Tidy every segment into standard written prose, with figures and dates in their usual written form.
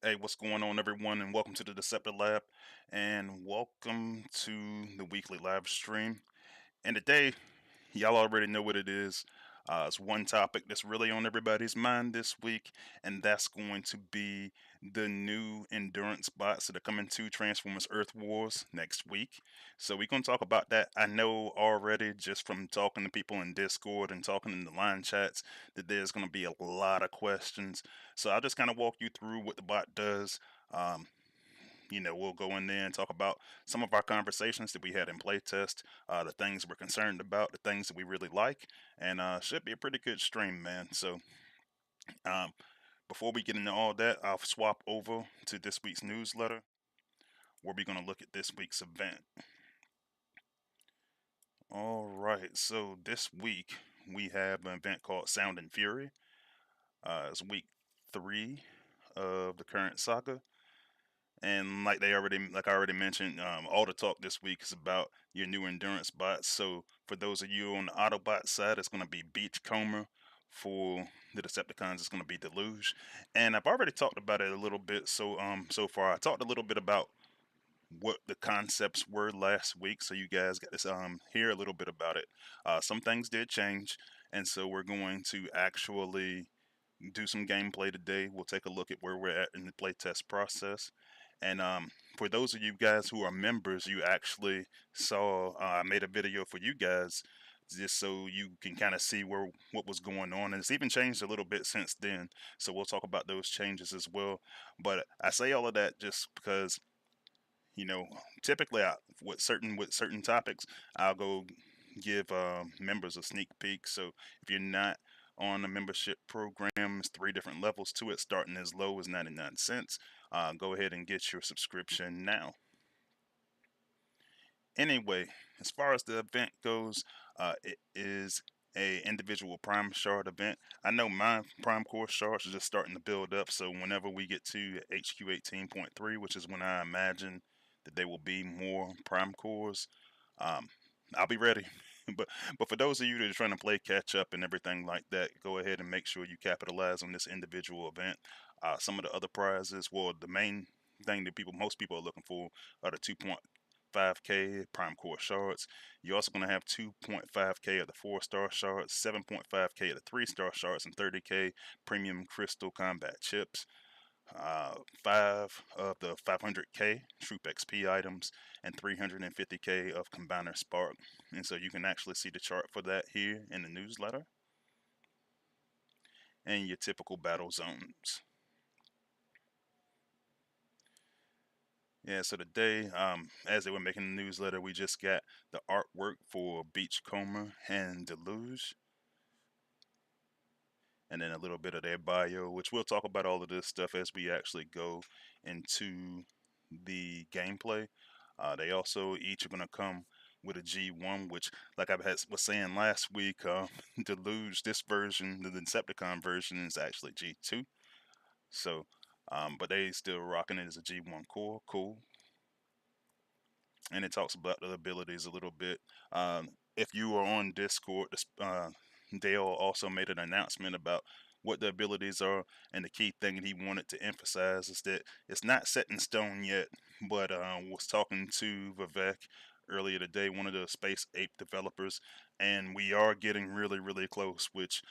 Hey, what's going on, everyone, and welcome to the Deceptilab, and welcome to the weekly live stream. And today, y'all already know what it is. It's one topic that's really on everybody's mind this week, and that's going to be the new endurance bots that are coming to Transformers Earth Wars next week. So we're going to talk about that. I know already just from talking to people in Discord and talking in the line chats that there's going to be a lot of questions. So I'll just kind of walk you through what the bot does. We'll go in there and talk about some of our conversations that we had in playtest, the things we're concerned about, the things that we really like, and should be a pretty good stream, man. So um, before we get into all that, I'll swap over to this week's newsletter, where we're going to look at this week's event. All right, so this week we have an event called Sound and Fury. It's week 3 of the current saga. And like I already mentioned, all the talk this week is about your new endurance bots. So for those of you on the Autobot side, it's going to be Beachcomber. For the Decepticons, it's going to be Deluge. And I've already talked about it a little bit. So far, I talked a little bit about what the concepts were last week, so you guys got to hear a little bit about it. Some things did change, and so we're going to actually do some gameplay today. We'll take a look at where we're at in the playtest process. And for those of you guys who are members, you actually saw I made a video for you guys just so you can kind of see what was going on, and it's even changed a little bit since then. So we'll talk about those changes as well. But I say all of that just because typically with certain topics, I'll go give members a sneak peek. So if you're not on the membership program, it's 3 different levels to it, starting as low as 99 cents. Go ahead and get your subscription now. Anyway, as far as the event goes, it is a individual prime shard event. I know my prime core shards are just starting to build up, so whenever we get to HQ 18.3, which is when I imagine that there will be more prime cores, I'll be ready. but for those of you that are trying to play catch up and everything like that, go ahead and make sure you capitalize on this individual event. Some of the other prizes, well, the main thing that most people are looking for are the 2.5k prime core shards. You're also going to have 2.5k of the 4-star shards, 7.5k of the 3-star shards, and 30k premium crystal combat chips. 5 of the 500k Troop XP items, and 350k of Combiner Spark. And so you can actually see the chart for that here in the newsletter. And your typical battle zones. Yeah, so today, as they were making the newsletter, we just got the artwork for Beachcomber and Deluge. And then a little bit of their bio, which we'll talk about all of this stuff as we actually go into the gameplay. They also each are going to come with a G1, which, like I was saying last week, Deluge, this version, the Decepticon version, is actually G2. So, but they still rocking it as a G1 core. Cool. And it talks about the abilities a little bit. If you are on Discord, Dale also made an announcement about what the abilities are, and the key thing that he wanted to emphasize is that it's not set in stone yet. But was talking to Vivek earlier today, one of the Space Ape developers, and we are getting really, really close. Which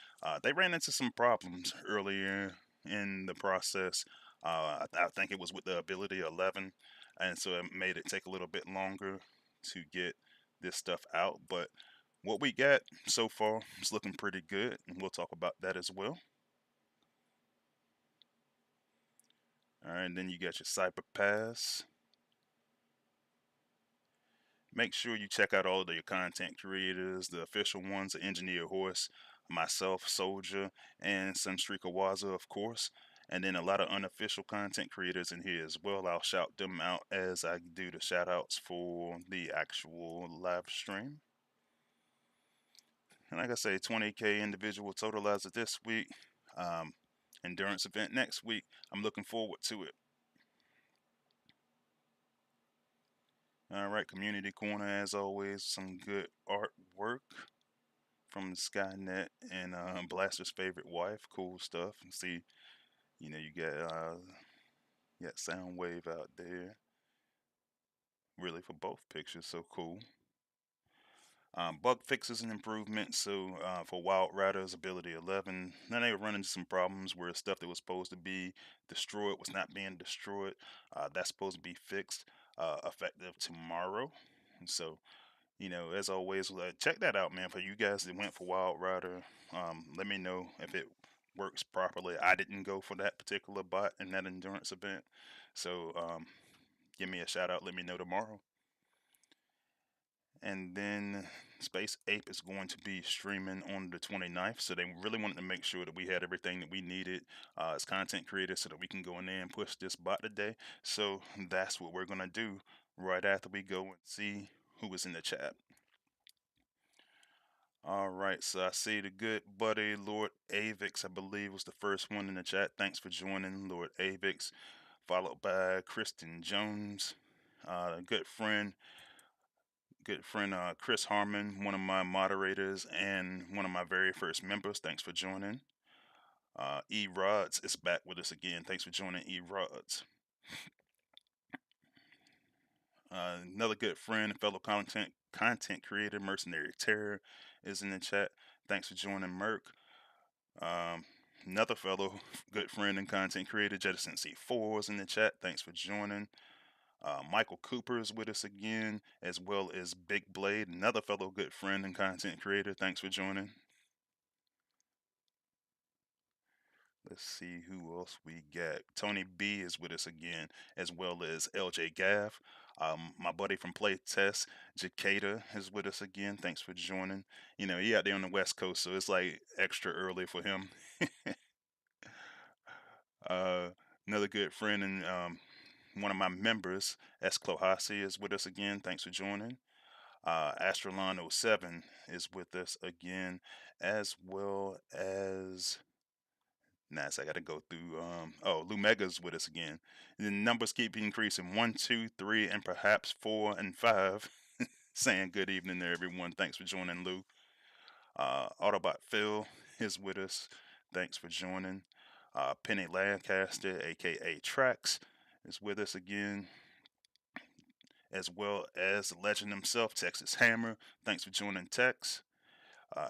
they ran into some problems earlier in the process. I think it was with the ability 11, and so it made it take a little bit longer to get this stuff out. But what we got so far is looking pretty good, and we'll talk about that as well. All right, and then you got your Cyber Pass. Make sure you check out all of your content creators, the official ones, the Engineer Horse, myself, Soldier, and Sunstreakawaza, of course. And then a lot of unofficial content creators in here as well. I'll shout them out as I do the shout outs for the actual live stream. And like I say, 20K individual totalizer this week. Um, Endurance event next week. I'm looking forward to it. All right, community corner as always. Some good artwork from Skynet and Blaster's favorite wife. Cool stuff. And see, you got Soundwave out there. Really for both pictures, so cool. Bug fixes and improvements. So for Wild Rider's Ability 11, then they were running some problems where stuff that was supposed to be destroyed was not being destroyed. That's supposed to be fixed effective tomorrow. So as always, check that out, man. For you guys that went for Wild Rider, let me know if it works properly. I didn't go for that particular bot in that endurance event, so give me a shout out. Let me know tomorrow. And then Space Ape is going to be streaming on the 29th, so they really wanted to make sure that we had everything that we needed as content creators so that we can go in there and push this bot today. So that's what we're going to do right after we go and see who is in the chat. All right, so I see the good buddy Lord Avix, I believe, was the first one in the chat. Thanks for joining, Lord Avix. Followed by Kristen Jones, good friend Chris Harmon, one of my moderators and one of my very first members. Thanks for joining. E Rods is back with us again. Thanks for joining, E Rods. Another good friend, fellow content creator, Mercenary Terror, is in the chat. Thanks for joining, Merc. Um, Another fellow good friend and content creator, Jettison C4, is in the chat. Thanks for joining. Michael Cooper is with us again, as well as Big Blade, another fellow good friend and content creator. Thanks for joining. Let's see who else we got. Tony B is with us again, as well as LJ Gaff. My buddy from Playtest, Jacada, is with us again. Thanks for joining. He out there on the West Coast, so it's like extra early for him. uh, Another good friend and one of my members, S. Clohasi, is with us again. Thanks for joining. Astralon07 is with us again, as well as Nice. I got to go through. Lumega's with us again. The numbers keep increasing 1, 2, 3, and perhaps 4 and 5. Saying good evening to everyone. Thanks for joining, Lou. Autobot Phil is with us. Thanks for joining. Penny Lancaster, aka Trax, is with us again, as well as the legend himself, Texas Hammer. Thanks for joining, Tex.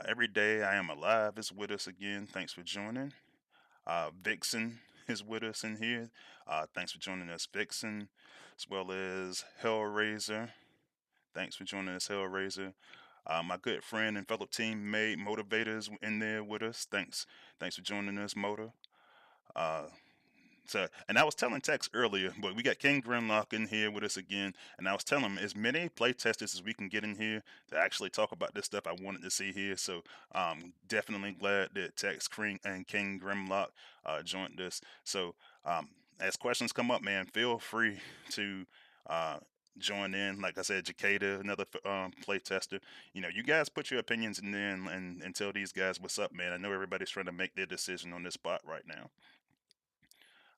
Every Day I Am Alive is with us again. Thanks for joining. Vixen is with us in here. Thanks for joining us, Vixen, as well as Hellraiser. Thanks for joining us, Hellraiser. My good friend and fellow teammate Motivators in there with us. Thanks for joining us, Motor. Uh, and I was telling Tex earlier, but we got King Grimlock in here with us again, and I was telling him as many play testers as we can get in here to actually talk about this stuff I wanted to see here. So definitely glad that Tex and King Grimlock joined us. So as questions come up, man, feel free to uh, join in. Like I said, Jacada, another play tester. You guys put your opinions in there and tell these guys what's up, man. I know everybody's trying to make their decision on this spot right now.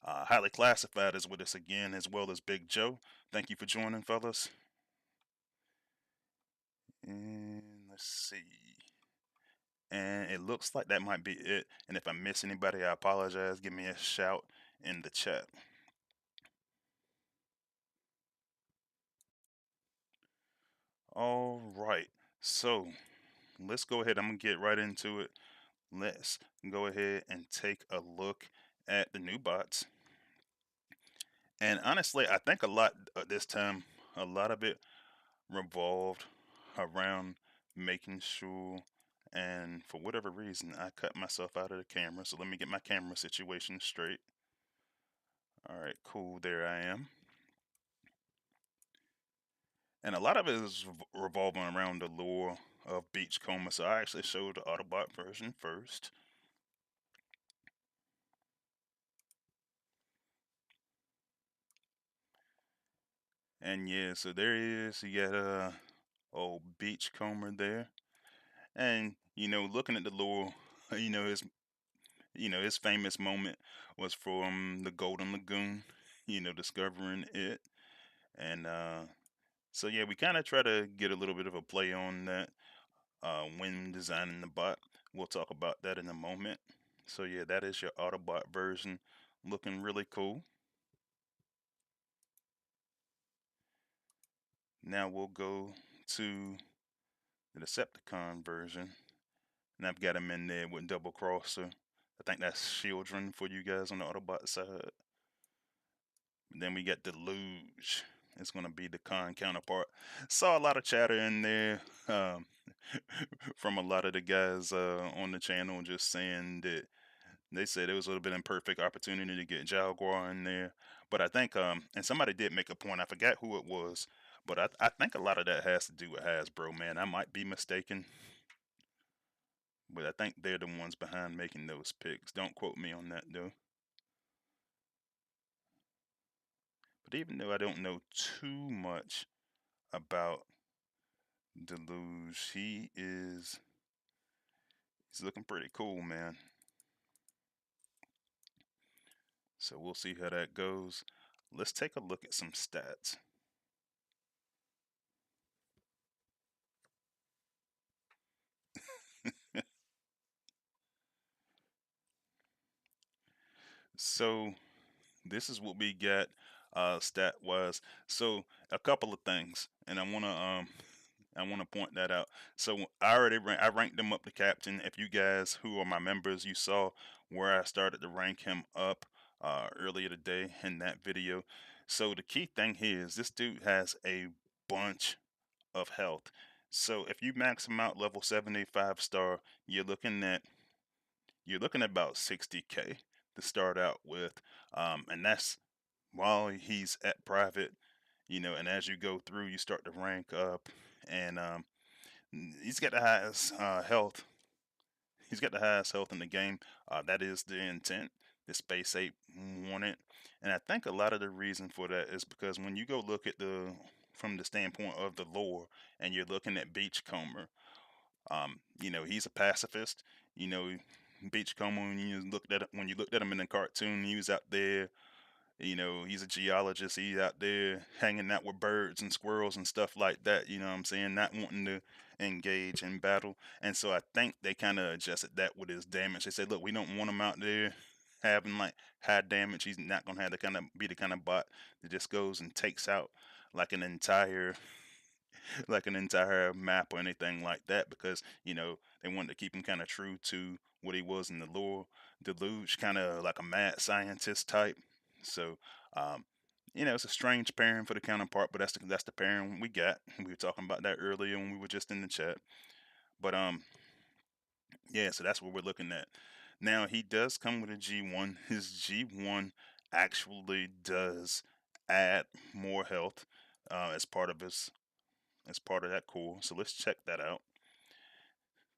Highly Classified is with us again, as well as Big Joe. Thank you for joining, fellas. And let's see. And it looks like that might be it. And if I miss anybody, I apologize. Give me a shout in the chat. All right. So let's go ahead. I'm going to get right into it. Let's go ahead and take a look at the new bots. And honestly, I think a lot this time, a lot of it revolved around making sure, and for whatever reason I cut myself out of the camera, so let me get my camera situation straight. All right, cool. There I am. And a lot of it is revolving around the lore of Beachcomber. So I actually showed the Autobot version first. And yeah, so there he is. You got old Beachcomber there. And looking at the lore, you know his his famous moment was from the Golden Lagoon, discovering it. And so yeah, we kind of try to get a little bit of a play on that when designing the bot. We'll talk about that in a moment. So yeah, that is your Autobot version, looking really cool. Now we'll go to the Decepticon version, and I've got him in there with Double Crosser. I think that's children for you guys on the Autobot side. Then we got Deluge. It's gonna be the con counterpart. Saw a lot of chatter in there from a lot of the guys on the channel, just saying that they said it was a little bit imperfect opportunity to get Jaguar in there. But I think and somebody did make a point. I forgot who it was, but I think a lot of that has to do with Hasbro. Man, I might be mistaken, but I think they're the ones behind making those picks. Don't quote me on that though. But even though I don't know too much about Deluge, he's looking pretty cool, man. So we'll see how that goes. Let's take a look at some stats. So this is what we got stat wise. So a couple of things, and I wanna point that out. So I ranked him up to captain. If you guys who are my members, you saw where I started to rank him up earlier today in that video. So the key thing here is this dude has a bunch of health. So if you max him out level 75 star, you're looking at about 60K to start out with, and that's while he's at private, and as you go through, you start to rank up, and he's got the highest health. He's got the highest health in the game. That is the intent. The Space Ape wanted, and I think a lot of the reason for that is because when you go look at from the standpoint of the lore, and you're looking at Beachcomber, he's a pacifist. You know, Beachcomber, when you looked at him in the cartoon, he was out there. He's a geologist. He's out there hanging out with birds and squirrels and stuff like that. You know what I'm saying? Not wanting to engage in battle. And so I think they kind of adjusted that with his damage. They said, look, we don't want him out there having like high damage. He's not gonna have the kind of be the kind of bot that just goes and takes out like an entire map or anything like that, because they wanted to keep him kind of true to what he was in the lore. Deluge, kind of like a mad scientist type. So it's a strange pairing for the counterpart, but that's the pairing we got. We were talking about that earlier when we were just in the chat. But yeah, so that's what we're looking at. Now he does come with a G1. His G1 actually does add more health as part of that core. So let's check that out.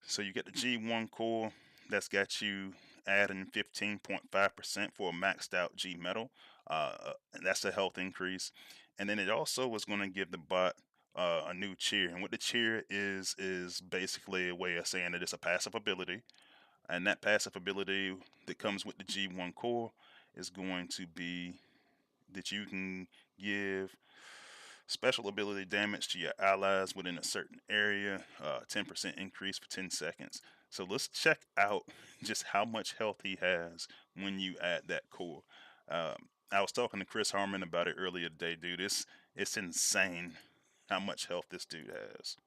So you get the G1 core that's got you adding 15.5% for a maxed out G metal. And that's a health increase. And then it also was going to give the bot a new cheer. And what the cheer is basically a way of saying that it's a passive ability. And that passive ability that comes with the G1 core is going to be that you can give special ability damage to your allies within a certain area, 10% increase for 10 seconds. So let's check out just how much health he has when you add that core. I was talking to Chris Harmon about it earlier today, dude. It's insane how much health this dude has.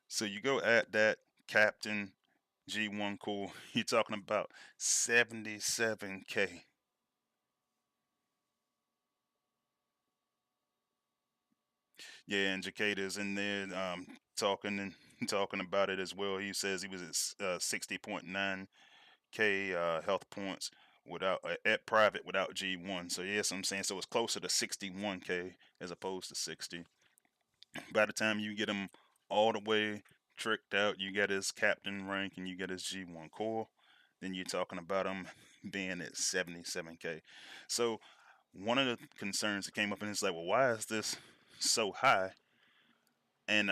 So you go add that Captain G1 core, you're talking about 77K. Yeah, and Jakeda's in there talking and talking about it as well. He says he was at 60.9K health points without at private without G1. So yes, I'm saying so it's closer to 61K as opposed to 60. By the time you get him all the way tricked out, you get his captain rank and you get his G1 core, then you're talking about him being at 77K. So one of the concerns that came up and it's like, well, why is this so high? And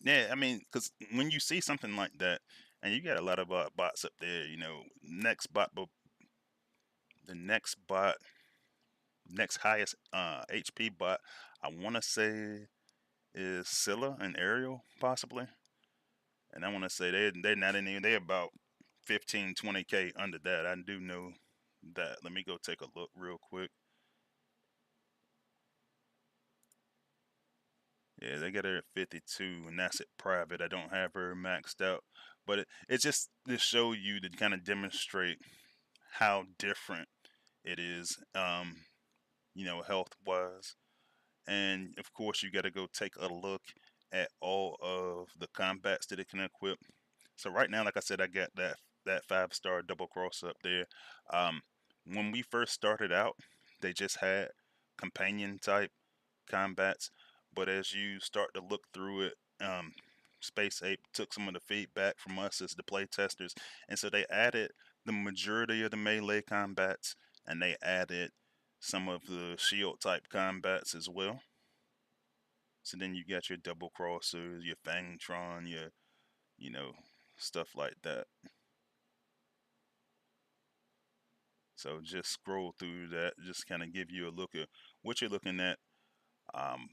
yeah, I mean, because when you see something like that, and you got a lot of bots up there, the next bot, next highest HP bot, I want to say is Scylla and Ariel possibly, and I want to say they're not in there. They're about 15, 20K under that. I do know that. Let me go take a look real quick. Yeah, they got her at 52, and that's at private. I don't have her maxed out, but it's just to show you to kind of demonstrate how different it is, health wise. And of course, you got to go take a look at all of the combats that it can equip. So right now, like I said, I got that 5-star double cross up there. Um, when we first started out, they just had companion type combats, but as you start to look through it, Space Ape took some of the feedback from us as the play testers, and so they added the majority of the melee combats, and they added some of the shield type combats as well. So then you got your double crossers, your Fangtron, your you know stuff like that. So just scroll through that, just kind of give you a look at what you're looking at. Um,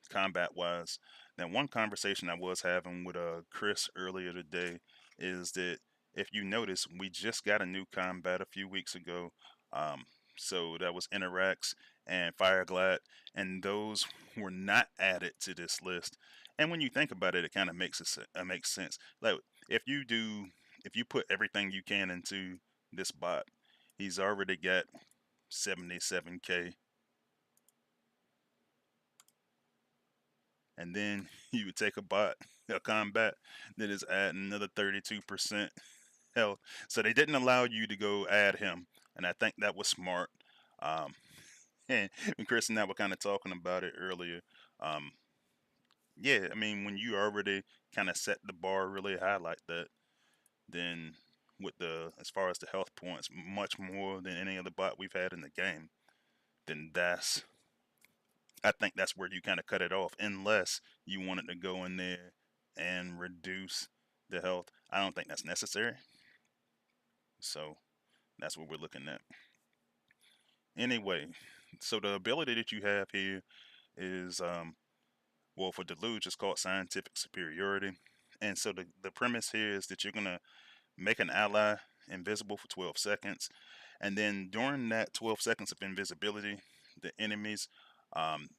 Combat wise. Now, one conversation I was having with Chris earlier today is that if you notice, we just got a new combat a few weeks ago. Um, so that was Interax and Fireglide, and those were not added to this list. And when you think about it, it kind of makes sense. Like if you do, if you put everything you can into this bot, he's already got 77K, and then you would take a combat that is adding another 32% health. So they didn't allow you to go add him, and I think that was smart. Um, and Chris and I were kind of talking about it earlier. Um, yeah, I mean, when you already kind of set the bar really high like that, then with the as far as the health points, much more than any other bot we've had in the game, then I think that's where you kind of cut it off, unless you wanted to go in there and reduce the health. I don't think that's necessary. So that's what we're looking at. Anyway, so the ability that you have here is, well, for Deluge, it's called scientific superiority. And so the premise here is that you're going to make an ally invisible for 12 seconds. And then during that 12 seconds of invisibility, the enemies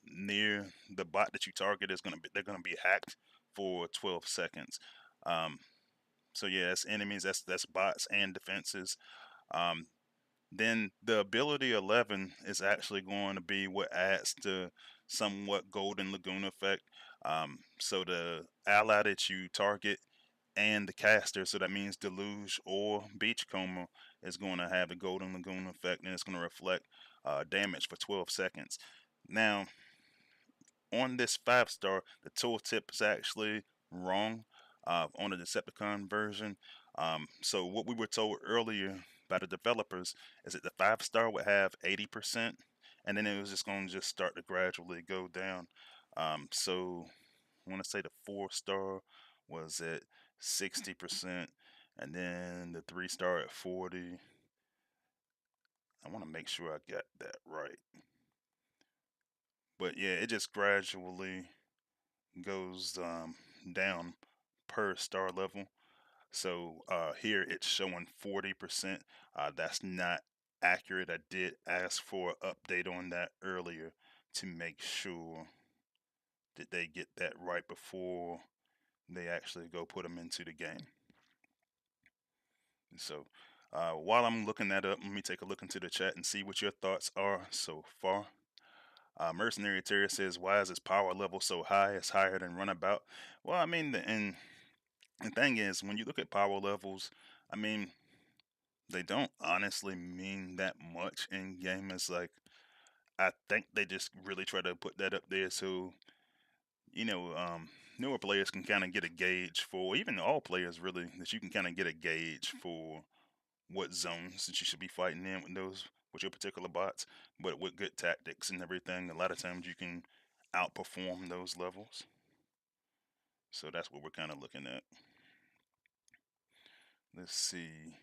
near the bot that you target they're gonna be hacked for 12 seconds. Um, so yeah, that's enemies, that's bots and defenses. Um, then the ability 11 is actually going to be what adds the somewhat golden lagoon effect. So the ally that you target and the caster, so that means Deluge or Beachcomber, is going to have the Golden Lagoon effect, and it's going to reflect damage for 12 seconds. Now, on this 5-star, the tooltip is actually wrong on the Decepticon version. So what we were told earlier by the developers is that the 5-star would have 80%, and then it was just going to just start to gradually go down. So I want to say the 4-star was at 60%, and then the 3-star at 40. I want to make sure I got that right. But yeah, it just gradually goes down per star level. So here it's showing 40%. That's not accurate. I did ask for an update on that earlier to make sure that they get that right before they actually go put them into the game. So while I'm looking that up, let me take a look into the chat and see what your thoughts are so far. Mercenary Terrier says, "Why is his power level so high? It's higher than Runabout." Well, I mean, and the thing is, when you look at power levels, I mean, They don't honestly mean that much in game. It's like I think they just really try to put that up there so you know newer players can kind of get a gauge for, even all players really, that you can kind of get a gauge for what zones that you should be fighting in with those with your particular bots. But with good tactics and everything, a lot of times you can outperform those levels. So that's what we're kind of looking at. Let's see.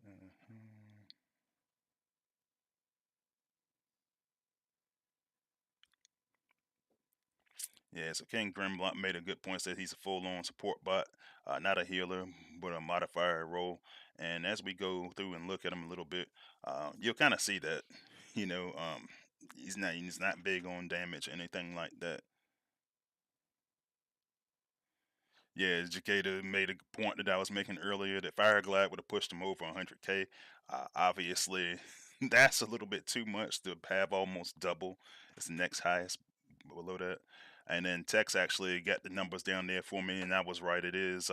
Mhm. Yeah, so King Grimlock made a good point. Said he's a full-on support bot, not a healer, but a modifier role. And as we go through and look at him a little bit, you'll kind of see that. You know, he's not big on damage or anything like that. Yeah, Jacada made a point that I was making earlier that Fireglide would have pushed him over 100k. Obviously, that's a little bit too much to have almost double. It's the next highest below that. And then Tex actually got the numbers down there for me, and I was right. It is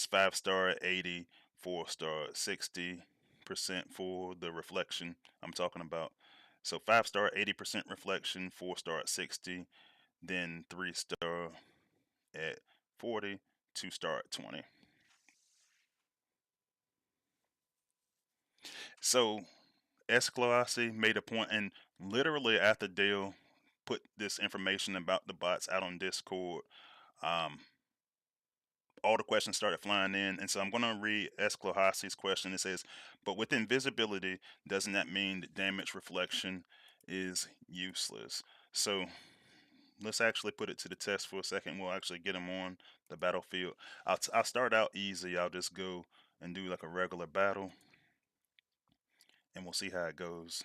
5 star 80, 4 star 60% for the reflection I'm talking about. So 5 star 80% reflection, 4 star at 60, then 3 star at 40, 2 star at 20. So Escalasi made a point, and literally after Dale put this information about the bots out on Discord, um, all the questions started flying in. And so I'm going to read Escalasi's question. It says, but with invisibility, doesn't that mean that damage reflection is useless? So let's actually put it to the test for a second. We'll actually get him on the battlefield. I'll start out easy. I'll just go and do like a regular battle, and we'll see how it goes.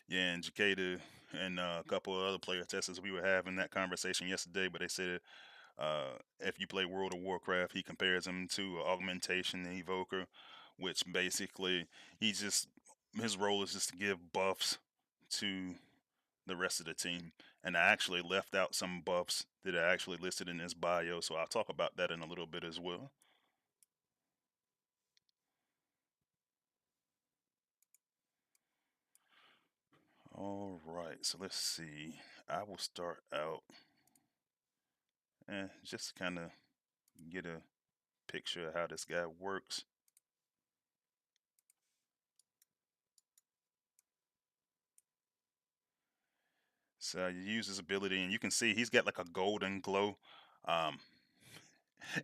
Yeah, and Jacada and a couple of other player testers, we were having that conversation yesterday, but they said if you play World of Warcraft, he compares him to Augmentation and Evoker, which basically he just his role is just to give buffs to the rest of the team. And I actually left out some buffs that are actually listed in his bio, so I'll talk about that in a little bit as well. All right, so let's see. I will start out and just kind of get a picture of how this guy works. So you use his ability, and you can see he's got like a golden glow. Um,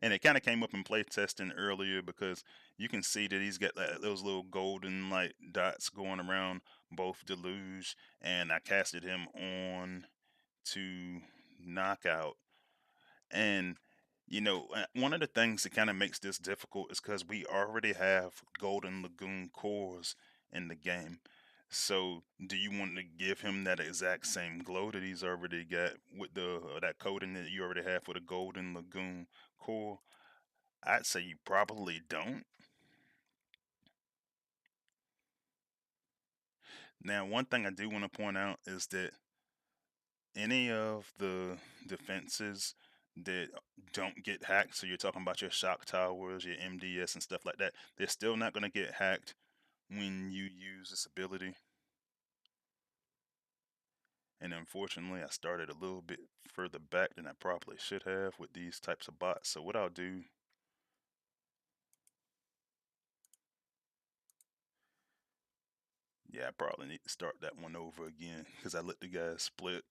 and it kind of came up in play testing earlier because you can see that he's got those little golden light dots going around both Deluge, and I casted him on to knockout. And one of the things that kind of makes this difficult is because we already have Golden Lagoon cores in the game. So, do you want to give him that exact same glow that he's already got with the that coding that you already have for the Golden Lagoon core? I'd say you probably don't. Now, one thing I do want to point out is that any of the defenses that don't get hacked, so you're talking about your shock towers, your MDS, and stuff like that, they're still not going to get hacked when you use this ability. And unfortunately, I started a little bit further back than I probably should have with these types of bots. So, what I'll do, yeah, I probably need to start that one over again because I let the guys split.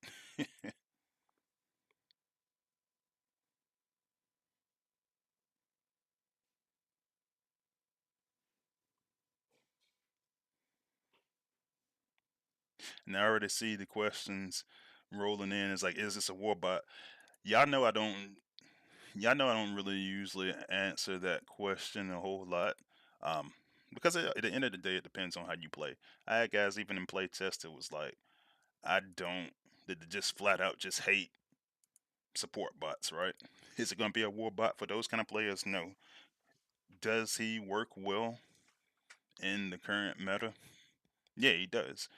And I already see the questions rolling in. It's like, is this a war bot? Y'all know I don't. Y'all know I don't really usually answer that question a whole lot, um, because at the end of the day, it depends on how you play. I had guys even in play test that was like, I don't, that just flat out just hate support bots, right? Is it going to be a war bot for those kind of players? No. Does he work well in the current meta? Yeah, he does.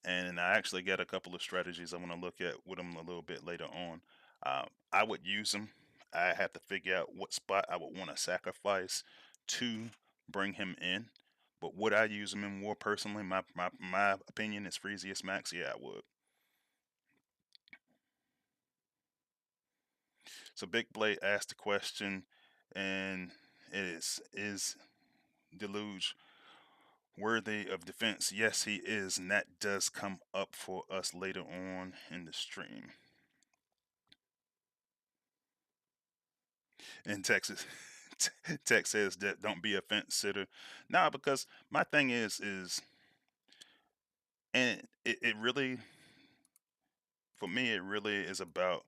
And I actually got a couple of strategies I want to look at with him a little bit later on. I would use him. I have to figure out what spot I would want to sacrifice to bring him in. But would I use him in war personally? My opinion is Freeziest Max. Yeah, I would. So Big Blade asked the question, and it is Deluge worthy of defense? Yes, he is, and that does come up for us later on in the stream. In Texas, Tex says that don't be a fence sitter. Nah, because my thing is, and it really, for me, it really is about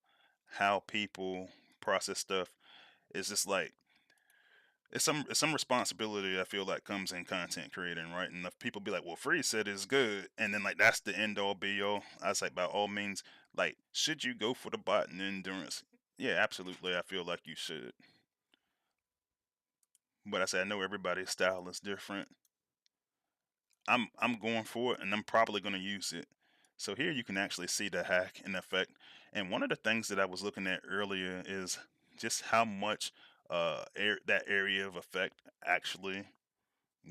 how people process stuff. It's just like it's some responsibility I feel like comes in content creating, right? And if people be like, "Well, Free said it's good," and then like that's the end all be all, I was like, by all means, like, should you go for the bot and endurance? Yeah, absolutely. I feel like you should, but I said I know everybody's style is different. I'm going for it, and I'm probably going to use it. So here you can actually see the hack in effect. And one of the things that I was looking at earlier is just how much that area of effect actually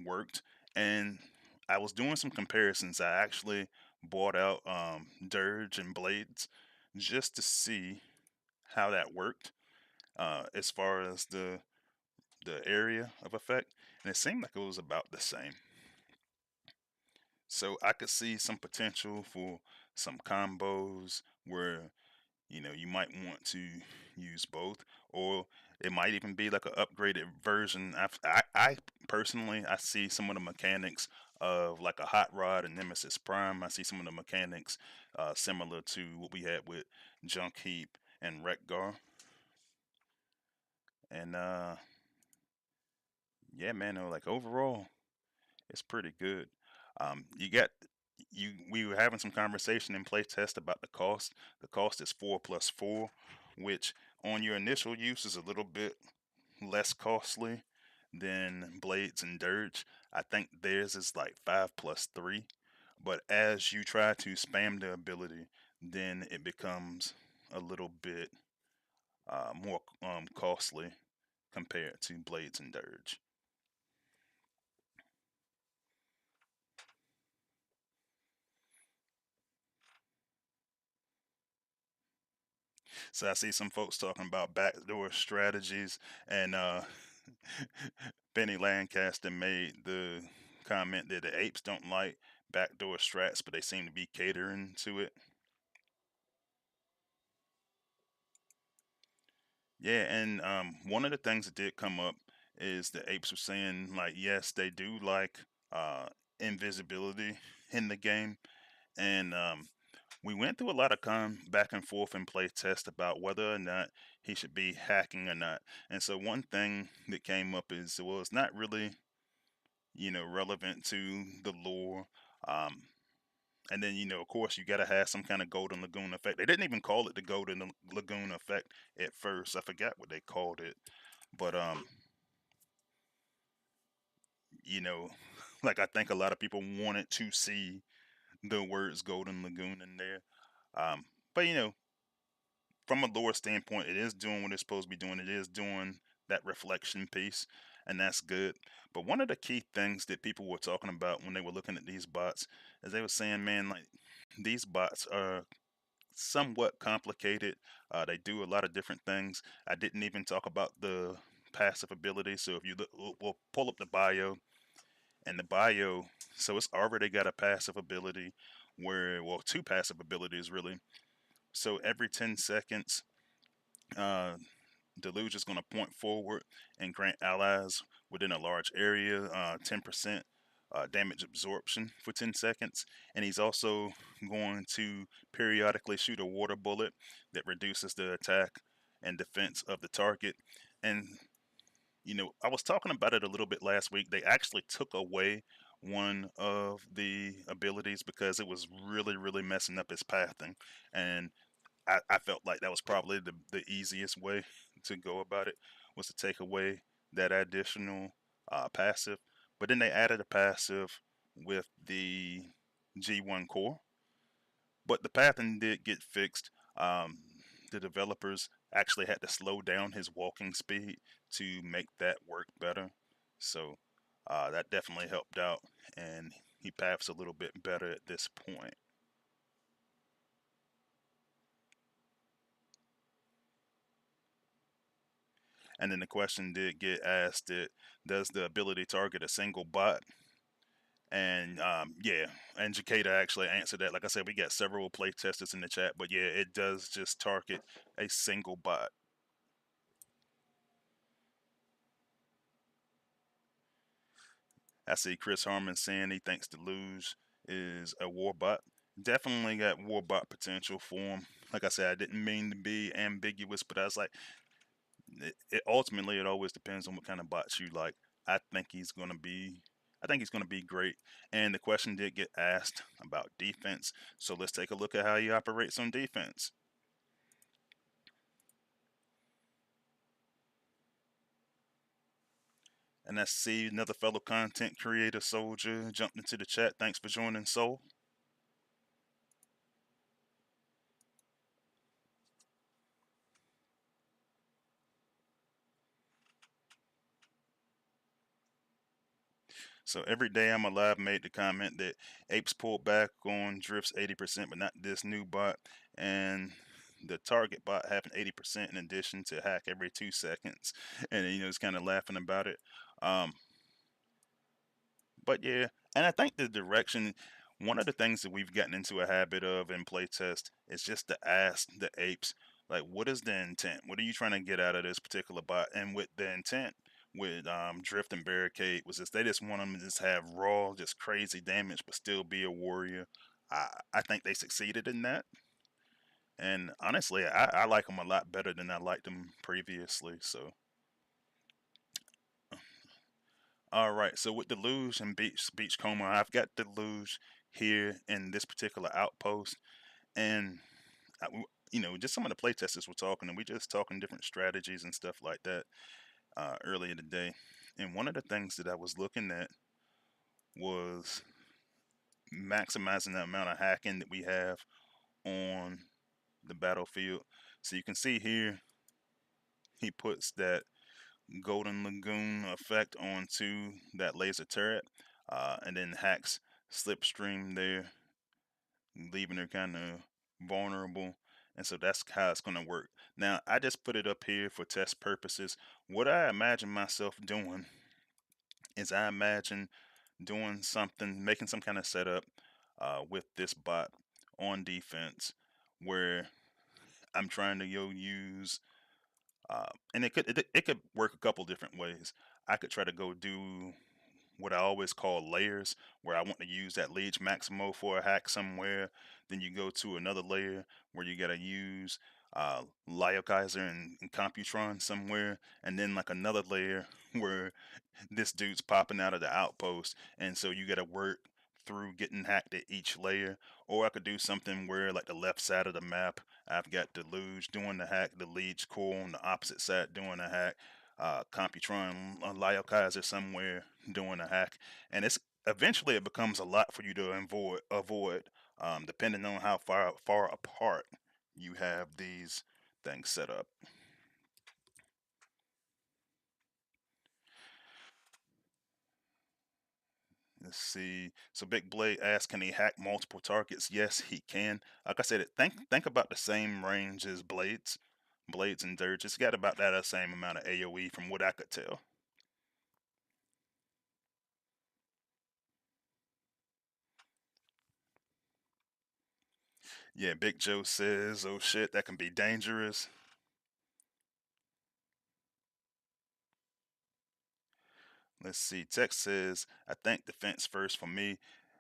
worked. And I was doing some comparisons. I actually bought out Dirge and Blades just to see how that worked as far as the area of effect, and it seemed like it was about the same. So I could see some potential for some combos where you might want to use both, or it might even be like an upgraded version. I personally I see some of the mechanics of like a Hot Rod and Nemesis Prime. I see some of the mechanics similar to what we had with Junk Heap and Wreckgar, and yeah, man, like overall it's pretty good. You got you. We were having some conversation in playtest about the cost. The cost is 4 plus 4, which on your initial use is a little bit less costly than Blades and Dirge. I think theirs is like 5 plus 3, but as you try to spam the ability, then it becomes a little bit more costly compared to Blades and Dirge. So I see some folks talking about backdoor strategies, and Benny Lancaster made the comment that the apes don't like backdoor strats, but they seem to be catering to it. Yeah, and one of the things that did come up is the apes were saying like, yes, they do like uh, invisibility in the game, and we went through a lot of back and forth in play test about whether or not he should be hacking or not. And so one thing that came up is, well, it's not really relevant to the lore. Um, and then of course you got to have some kind of golden lagoon effect. They didn't even call it the golden lagoon effect at first. I forgot what they called it, but you know, like I think a lot of people wanted to see the words golden lagoon in there. But from a lore standpoint, it is doing what it's supposed to be doing. It is doing that reflection piece, and that's good. But one of the key things that people were talking about when they were looking at these bots is they were saying, man, like these bots are somewhat complicated. They do a lot of different things. I didn't even talk about the passive ability. So if you look, we'll pull up the bio, and the bio, so it's already got a passive ability where, well, two passive abilities really. So every 10 seconds, uh, Deluge is going to point forward and grant allies within a large area 10% damage absorption for 10 seconds. And he's also going to periodically shoot a water bullet that reduces the attack and defense of the target. And, I was talking about it a little bit last week. They actually took away one of the abilities because it was really, really messing up his pathing. And I felt like that was probably the easiest way to go about it, was to take away that additional passive. But then they added a passive with the G1 core, but the pathing did get fixed. The developers actually had to slow down his walking speed to make that work better. So that definitely helped out, and he paths a little bit better at this point. And then the question did get asked that does the ability target a single bot? And yeah, and Jacada actually answered that. Like I said, we got several play testers in the chat, but yeah, it does just target a single bot. I see Chris Harmon saying he thinks Deluge is a warbot. Definitely got warbot potential for him. Like I said, I didn't mean to be ambiguous, but I was like, ultimately it always depends on what kind of bots you like. I think he's gonna be, I think he's gonna be great. And the question did get asked about defense, so let's take a look at how he operates on defense. And I see another fellow content creator, Soldier, jumped into the chat. Thanks for joining, Soul. So every day I'm alive made the comment that apes pulled back on drifts 80%, but not this new bot. And the target bot having 80% in addition to hack every 2 seconds. And it's kind of laughing about it. Um, but yeah, and I think the direction, one of the things that we've gotten into a habit of in playtest is just to ask the apes, like, what is the intent? What are you trying to get out of this particular bot? And with the intent with Drift and Barricade was just they just want them to just have raw, just crazy damage, but still be a warrior. I think they succeeded in that. And honestly, I like them a lot better than I liked them previously. So, all right. So with Deluge and Beachcomber, I've got Deluge here in this particular outpost, and just some of the playtesters were talking, and we just talking different strategies and stuff like that earlier today. And one of the things that I was looking at was maximizing the amount of hacking that we have on the battlefield. So you can see here, he puts that Golden Lagoon effect onto that laser turret, and then hacks Slipstream there, leaving her kind of vulnerable. And so that's how it's going to work. Now, I just put it up here for test purposes. What I imagine myself doing is I imagine doing something, making some kind of setup with this bot on defense where I'm trying to use, and it could work a couple different ways. I could try to go do what I always call layers, where I want to use that Liege Maximo for a hack somewhere. Then you go to another layer where you gotta use Lyokaiser and Computron somewhere, and then like another layer where this dude's popping out of the outpost, and so you gotta work through getting hacked at each layer. Or I could do something where like the left side of the map, I've got Deluge doing the hack, the Liege core on the opposite side doing the hack, Computron, Lyle Kaiser somewhere doing a hack, and it's eventually it becomes a lot for you to avoid, depending on how far apart you have these things set up. Let's see. So Big Blade asks, can he hack multiple targets? Yes, he can. Like I said, think about the same range as Blades and Dirge. It's got about that same amount of AOE from what I could tell. Yeah, Big Joe says, oh shit, that can be dangerous. Let's see. Text says, I think defense first for me,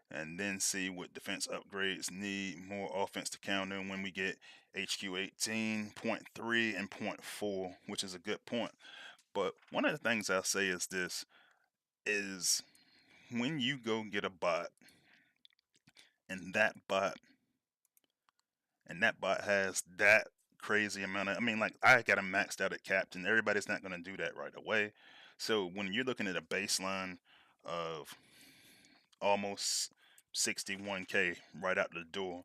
and then see what defense upgrades need more offense to counter when we get HQ 18.3 and point .4, which is a good point. But one of the things I'll say is this is when you go get a bot and that bot and that bot has that crazy amount of. I mean, like I got him maxed out at captain. Everybody's not going to do that right away. So when you're looking at a baseline of almost 61K right out the door,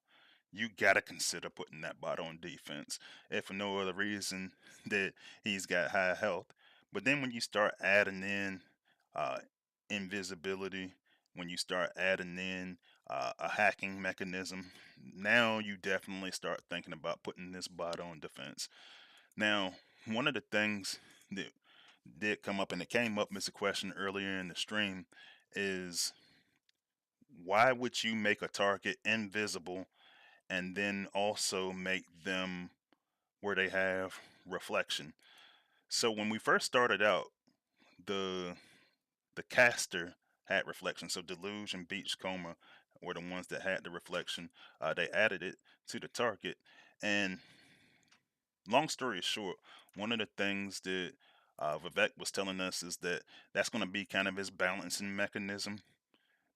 you gotta consider putting that bot on defense, if for no other reason that he's got high health. But then when you start adding in uh, invisibility, when you start adding in a hacking mechanism, now you definitely start thinking about putting this bot on defense. Now, one of the things that did come up, and it came up as a question earlier in the stream, is why would you make a target invisible and then also make them where they have reflection? So when we first started out, the the caster had reflection. So Deluge and Beachcomber were the ones that had the reflection. They added it to the target, and long story short, one of the things that Vivek was telling us is that that's going to be kind of his balancing mechanism.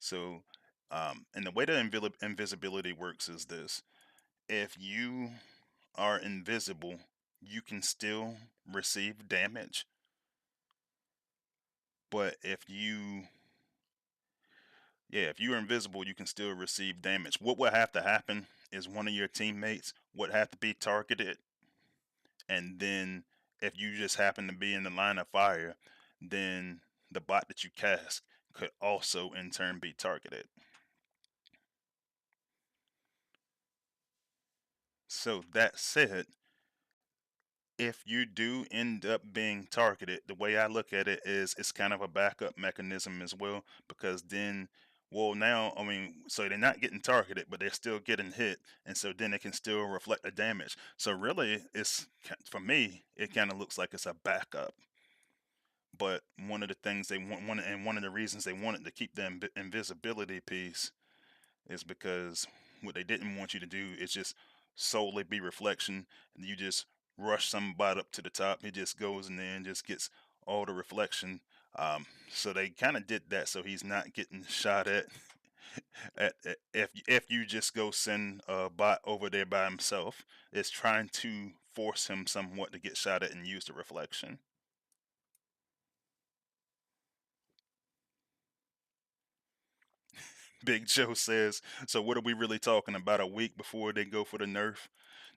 So, and the way the invisibility works is this: if you are invisible, you can still receive damage. But if you are invisible, you can still receive damage. What would have to happen is one of your teammates would have to be targeted, and then if you just happen to be in the line of fire, then the bot that you cast could also in turn be targeted. So that said, if you do end up being targeted, the way I look at it is it's kind of a backup mechanism as well, because then, well, now, I mean, so they're not getting targeted, but they're still getting hit, and so then it can still reflect the damage. So really, for me, it kind of looks like it's a backup. But one of the things they want, one of the reasons they wanted to keep the invisibility piece is because what they didn't want you to do is just solely be reflection. You just rush somebody up to the top. He just goes in there and just gets all the reflection. So they kind of did that so he's not getting shot at. If you just go send a bot over there by himself, it's trying to force him somewhat to get shot at and use the reflection. Big Joe says, so what are we really talking about, a week before they go for the nerf?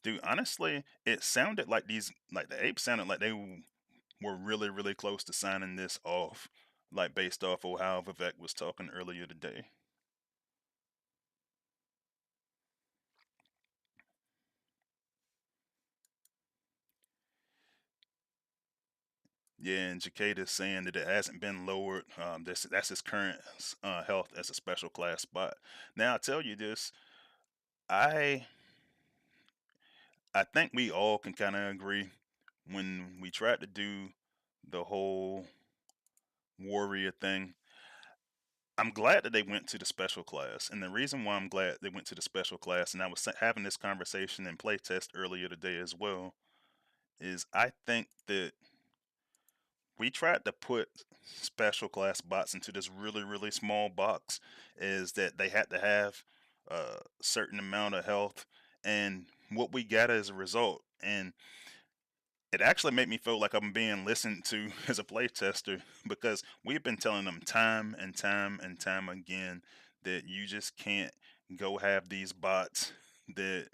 Dude, honestly, it sounded like like the apes sounded like they were really, really close to signing this off, like based off of how Vivek was talking earlier today. Yeah, and Jakeda's saying that it hasn't been lowered. That's his current health as a special class spot. Now, I'll tell you this, I I think we all can kind of agree when we tried to do the whole warrior thing. I'm glad that they went to the special class, and the reason why I'm glad they went to the special class, and I was having this conversation in playtest earlier today as well, is I think that we tried to put special class bots into this really, really small box, is that they had to have a certain amount of health, and what we got as a result, and it actually made me feel like I'm being listened to as a playtester, because we've been telling them time and time and time again that you just can't go have these bots, that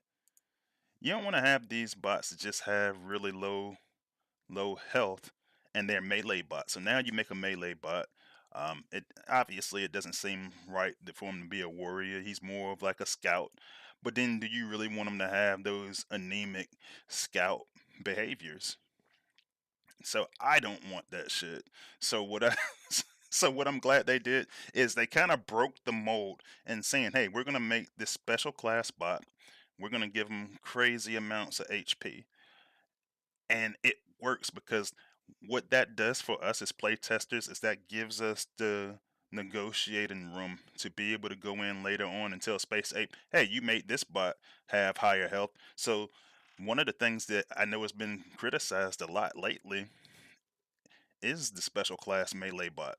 you don't want to have these bots that just have really low health, and they're melee bots. So now you make a melee bot. It obviously it doesn't seem right for him to be a warrior. He's more of like a scout. But then, do you really want him to have those anemic scout behaviors? So I don't want that shit. So what I so what I'm glad they did is they kind of broke the mold and saying, "Hey, we're gonna make this special class bot. We're gonna give them crazy amounts of HP," and it works because what that does for us as play testers is that gives us the negotiating room to be able to go in later on and tell Space Ape, "Hey, you made this bot have higher health." So one of the things that I know has been criticized a lot lately is the special class melee bot.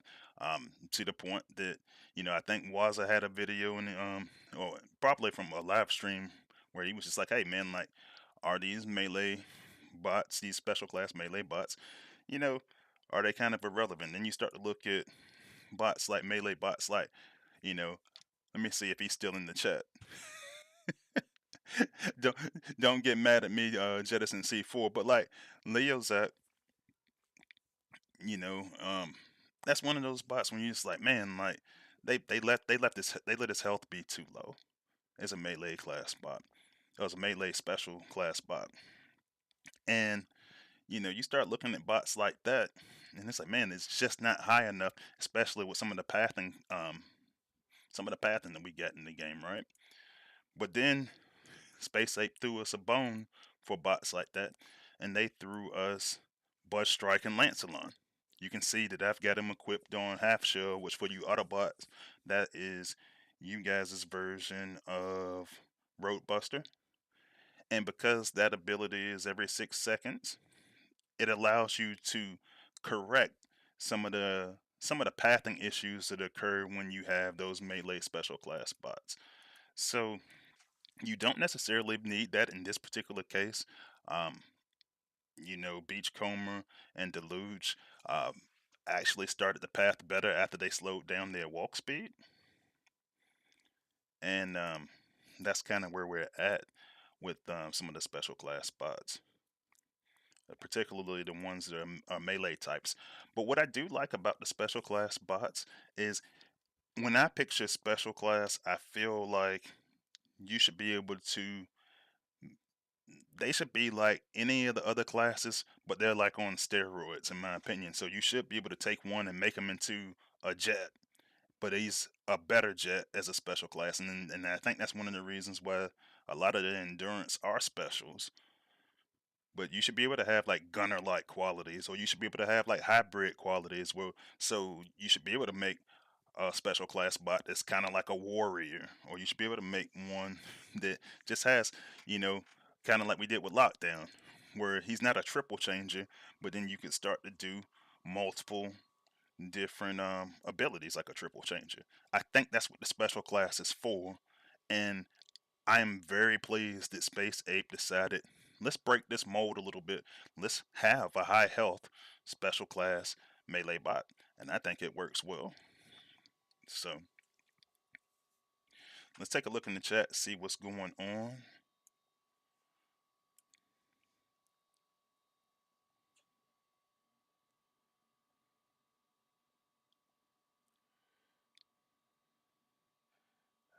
To the point that I think Waza had a video or probably from a live stream where he was just like, "Hey man, like, are these melee bots, these special class melee bots, you know, are they kind of irrelevant?" Then you start to look at bots like melee bots, like, you know, let me see if he's still in the chat. don't don't get mad at me, Jettison C4, but like Leo's at, you know, that's one of those bots when you're just like, man, like they let his health be too low. It's a melee class bot. It was a melee special class bot, and you start looking at bots like that, and it's like, man, it's just not high enough, especially with some of the pathing that we get in the game, right? But then Space Ape threw us a bone for bots like that, and they threw us Buzz Strike and Lancelot. You can see that I've got him equipped on Half Shell, which for you Autobots, that is you guys' version of Roadbuster. And because that ability is every 6 seconds, it allows you to correct some of the pathing issues that occur when you have those melee special class bots. So you don't necessarily need that in this particular case. Um, Beachcomber and Deluge actually started the path better after they slowed down their walk speed, and that's kind of where we're at with some of the special class spots, particularly the ones that are melee types. But what I do like about the special class bots is when I picture special class, I feel like you should be able to they should be like any of the other classes, but they're like on steroids, in my opinion. So you should be able to take one and make him into a jet, but he's a better jet as a special class, and I think that's one of the reasons why a lot of the endurance are specials. But you should be able to have like gunner-like qualities, or you should be able to have like hybrid qualities. Well, so you should be able to make a special class bot that's kind of like a warrior, or you should be able to make one that just has, you know, kind of like we did with Lockdown, where he's not a triple changer, but then you can start to do multiple different abilities like a triple changer. I think that's what the special class is for, and I am very pleased that Space Ape decided, let's break this mold a little bit. Let's have a high health special class melee bot, and I think it works well. So let's take a look in the chat, see what's going on.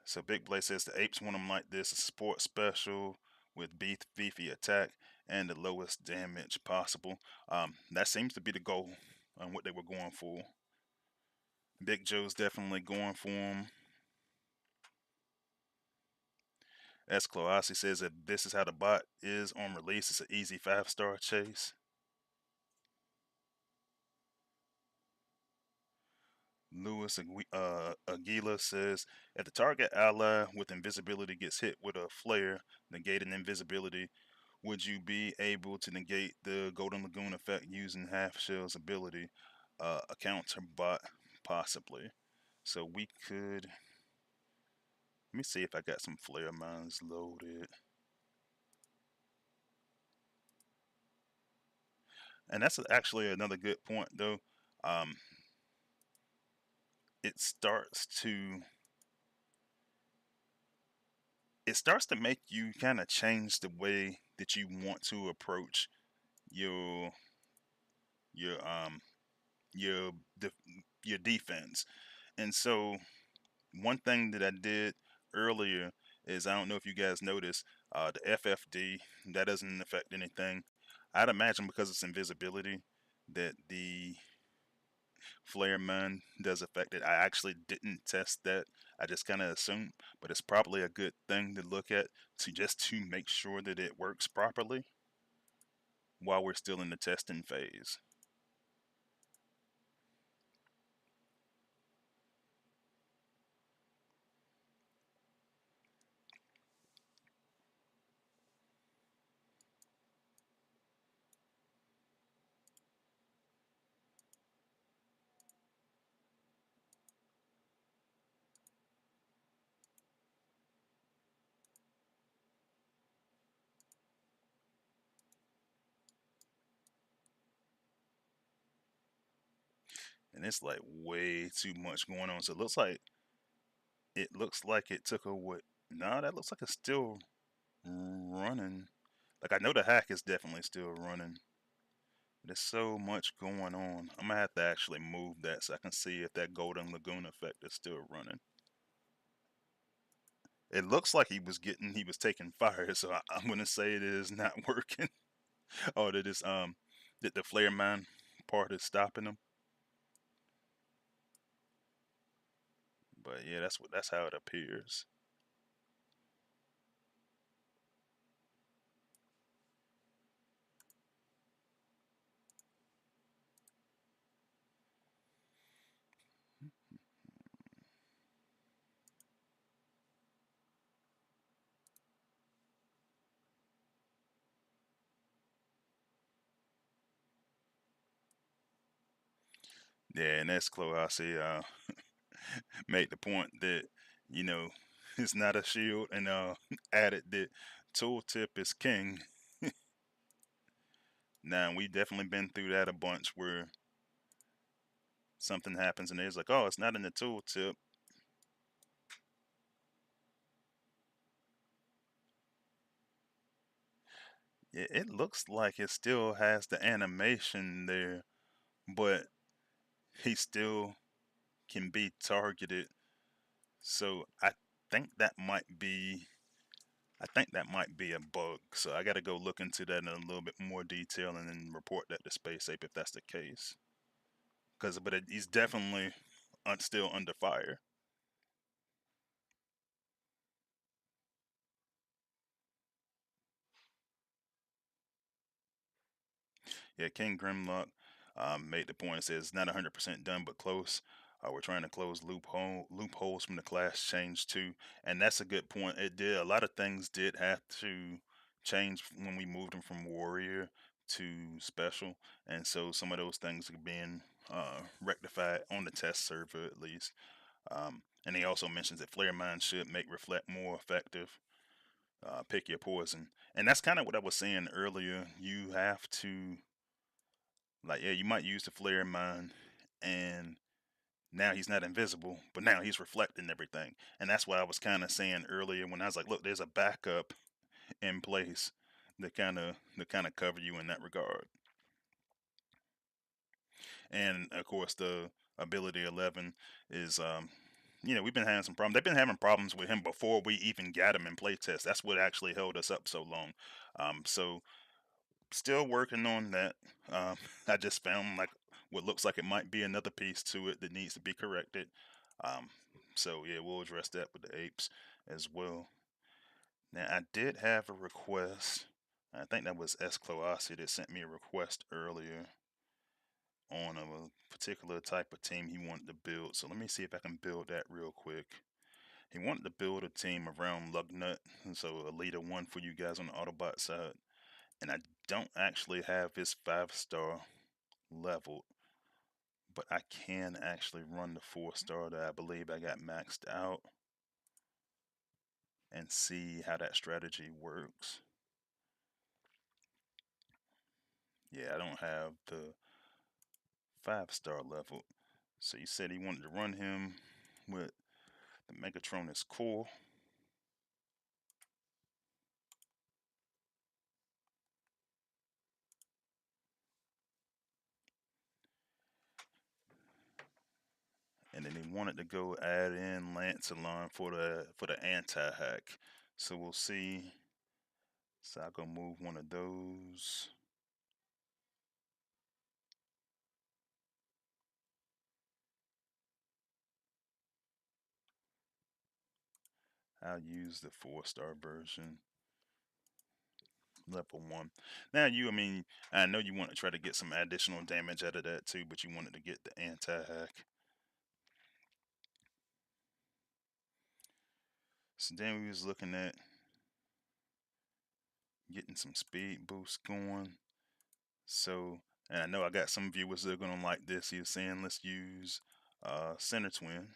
So Big Blay says the apes want them like this, a support special with beefy attack and the lowest damage possible. That seems to be the goal on what they were going for. Big Joe's definitely going for him. S. Cloasi says that this is how the bot is on release. It's an easy 5-star chase. Louis Aguila says if the target ally with invisibility gets hit with a flare, negating invisibility, would you be able to negate the Golden Lagoon effect using Half Shell's ability, a counter bot, possibly? So we could. Let me see if I got some flare mines loaded. And that's actually another good point, though. Um, it starts to it starts to make you kind of change the way that you want to approach your your um your your defense. And so one thing that I did earlier is I don't know if you guys noticed the FFD that doesn't affect anything. I'd imagine because it's invisibility that the flare mine does affect it. I actually didn't test that. I just kind of assumed, but it's probably a good thing to look at to make sure that it works properly while we're still in the testing phase. and it's like way too much going on. So it looks like it took a what? Nah, that looks like it's still running. Like I know the hack is definitely still running. There's so much going on. I'm gonna have to actually move that so I can see if that Golden Lagoon effect is still running. It looks like he was taking fire, so I'm gonna say it is not working. Oh, that the flare mine part is stopping him. But yeah, that's how it appears. Yeah, and that's Cloacy made the point that you know it's not a shield, and added that tooltip is king. Now we definitely been through that a bunch where something happens and it's like, oh, it's not in the tooltip. It looks like it still has the animation there, but he still can be targeted. So think that might be I think that might be a bug. So I got to go look into that in a little bit more detail and then report that to Space Ape if that's the case. He's definitely still under fire. Yeah, King Grimlock made the point. Says it's not 100% done, but close. We're trying to close loopholes from the class change too, and that's a good point. It did a lot of things did have to change when we moved them from warrior to special, and so some of those things are being rectified on the test server at least. And he also mentions that flare mine should make reflect more effective. Pick your poison, and that's kind of what I was saying earlier. You have to like, yeah, you might use the flare mine, and now he's not invisible, but now he's reflecting everything. And that's what I was kind of saying earlier when I was like, look, there's a backup in place to kind of cover you in that regard. And of course, the ability 11 is, we've been having some problems. They've been having problems with him before we even got him in playtest. That's what actually held us up so long. So still working on that. Um, I just found like what looks like it might be another piece to it that needs to be corrected. Um, so yeah, we'll address that with the apes as well. Now I did have a request. I think that was S. Cloasi that sent me a request earlier on a particular type of team he wanted to build. So let me see if I can build that real quick. He wanted to build a team around Lugnut, and so a leader one for you guys on the Autobot side. And I don't actually have his 5-star leveled, but I can actually run the 4-star that I believe I got maxed out and see how that strategy works. Yeah, I don't have the 5-star leveled. So he said he wanted to run him with the Megatronus core. And then he wanted to go add in Lancelot for the anti-hack. So we'll see. So I'll go move one of those. I'll use the 4-star version, level one. Now I know you want to try to get some additional damage out of that too, but you wanted to get the anti-hack. So then we was looking at getting some speed boost going. So, and I know I got some viewers that are gonna like this. He was saying let's use Center Twin.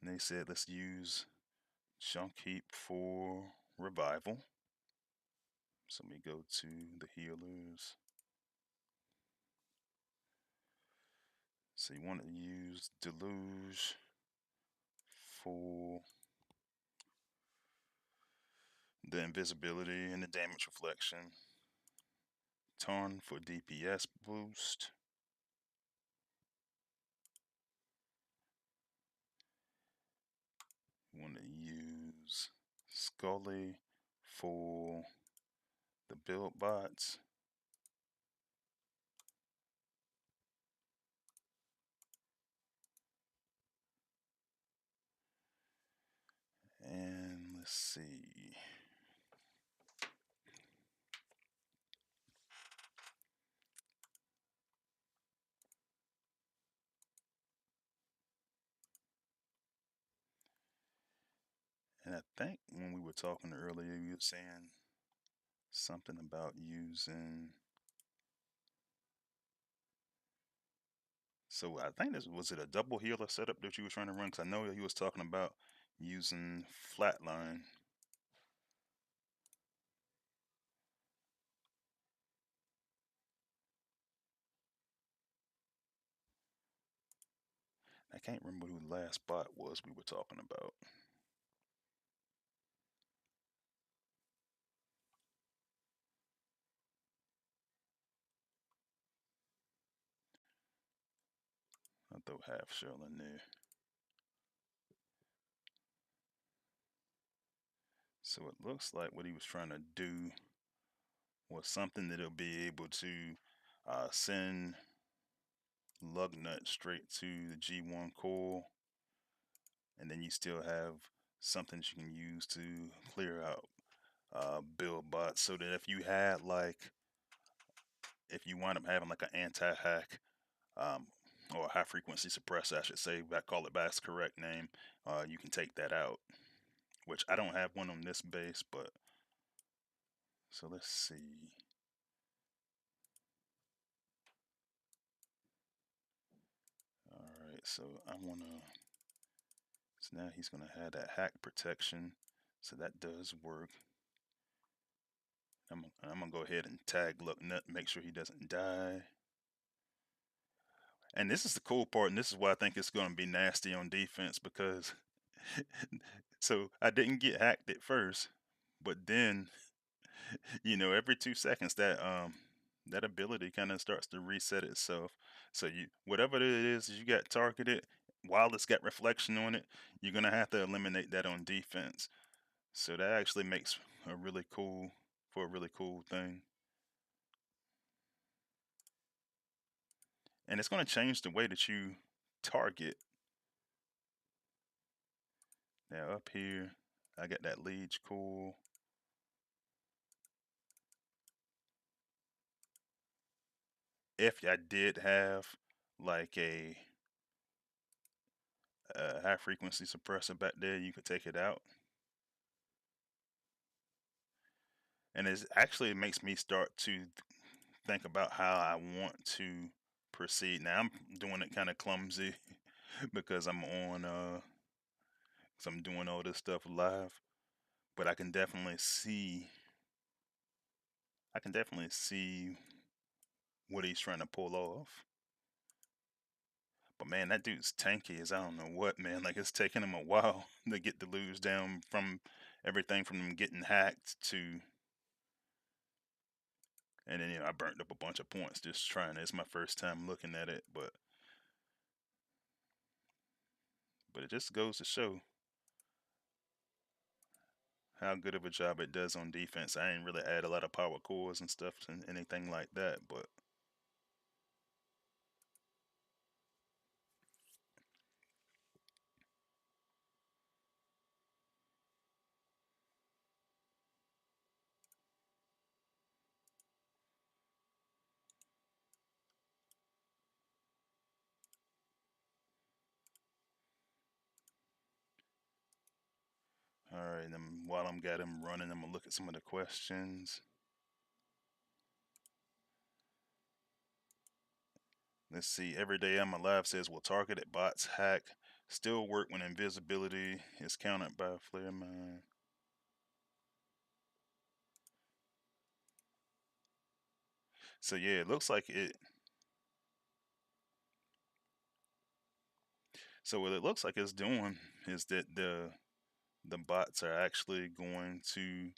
And they said let's use Chunk Heap for revival. So we go to the healers. So you want to use Deluge for the invisibility and the damage reflection. Tarn for DPS boost. You want to use Scully for the build bots. And let's see. And I think when we were talking earlier, you were saying something about using. So I think this was it a double healer setup that you were trying to run? Because I know he was talking about using flatline. I can't remember who the last bot was we were talking about. I'll throw half shell in there. So it looks like what he was trying to do was something that'll be able to send Lugnut straight to the G1 core, and then you still have something that you can use to clear out build bots. So that if you wind up having like an anti-hack um, or a high frequency suppressor, I should say, I call it by its correct name, you can take that out. Which I don't have one on this base, but so let's see. All right, so I wanna. So now he's gonna have that hack protection, so that does work. I'm gonna go ahead and tag Lucknut, make sure he doesn't die. And this is the cool part, and this is why I think it's gonna be nasty on defense because so I didn't get hacked at first, but then every 2 seconds that ability kind of starts to reset itself. So you whatever it is you got targeted, while it's got reflection on it, you're gonna have to eliminate that on defense. So that actually makes a really cool for a really cool thing. And it's gonna change the way that you target. Now up here, I got that leech cool. If I did have like a high frequency suppressor back there, you could take it out. And it makes me start to think about how I want to proceed. Now I'm doing it kind of clumsy because I'm doing all this stuff live, but I can definitely see what he's trying to pull off. But man, that dude's tanky as I don't know what, man. Like it's taking him a while to get the lose down from everything from them getting hacked to, and then I burnt up a bunch of points just trying it. It's my first time looking at it, but it just goes to show how good of a job it does on defense. I ain't really add a lot of power cores and stuff and anything like that, but all right. And while I'm got him running, I'm gonna look at some of the questions. Let's see. Every day I'm alive says will targeted bots hack still work when invisibility is countered by a flare mine? So yeah, it looks like it. So what it looks like it's doing is that the bots are actually going to,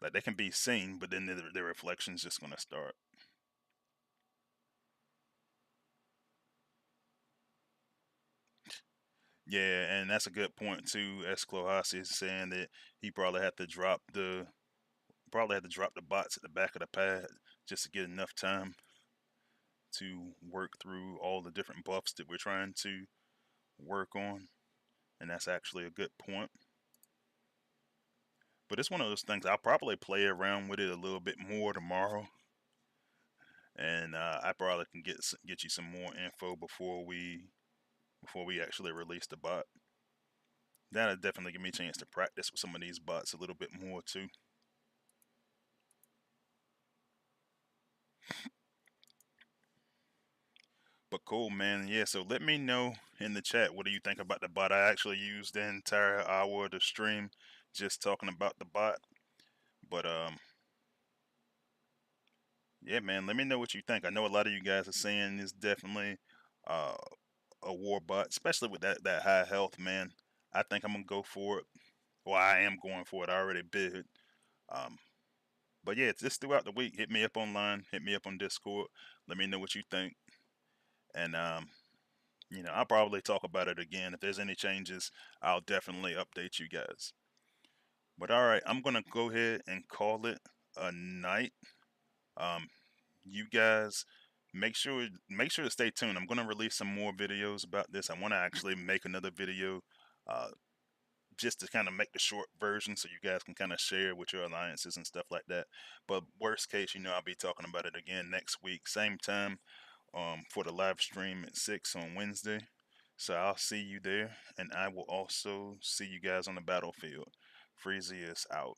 like, they can be seen, but then their reflection's just going to start. Yeah, and that's a good point too. As Clohasi is saying that he probably had to drop the bots at the back of the pad just to get enough time to work through all the different buffs that we're trying to work on. And that's actually a good point. But it's one of those things I'll probably play around with it a little bit more tomorrow, and I probably can get you some more info before we actually release the bot. That'll definitely give me a chance to practice with some of these bots a little bit more too. But cool, man. Yeah, so let me know in the chat, what do you think about the bot? I actually used the entire hour of the stream just talking about the bot. But yeah, man, let me know what you think. I know a lot of you guys are saying it's definitely uh, a war bot, especially with that high health, man. I think I'm gonna go for it. Well, I am going for it. I already bid. Um, but yeah, just throughout the week, hit me up online, hit me up on Discord. Let me know what you think, and I'll probably talk about it again. If there's any changes, I'll definitely update you guys. But all right, I'm gonna go ahead and call it a night. Um, you guys make sure to stay tuned. I'm gonna release some more videos about this. I want to actually make another video, uh, just to kind of make the short version so you guys can kind of share with your alliances and stuff like that. But worst case, I'll be talking about it again next week, same time, for the live stream at 6 on Wednesday. So I'll see you there, and I will also see you guys on the battlefield. Freezy is out.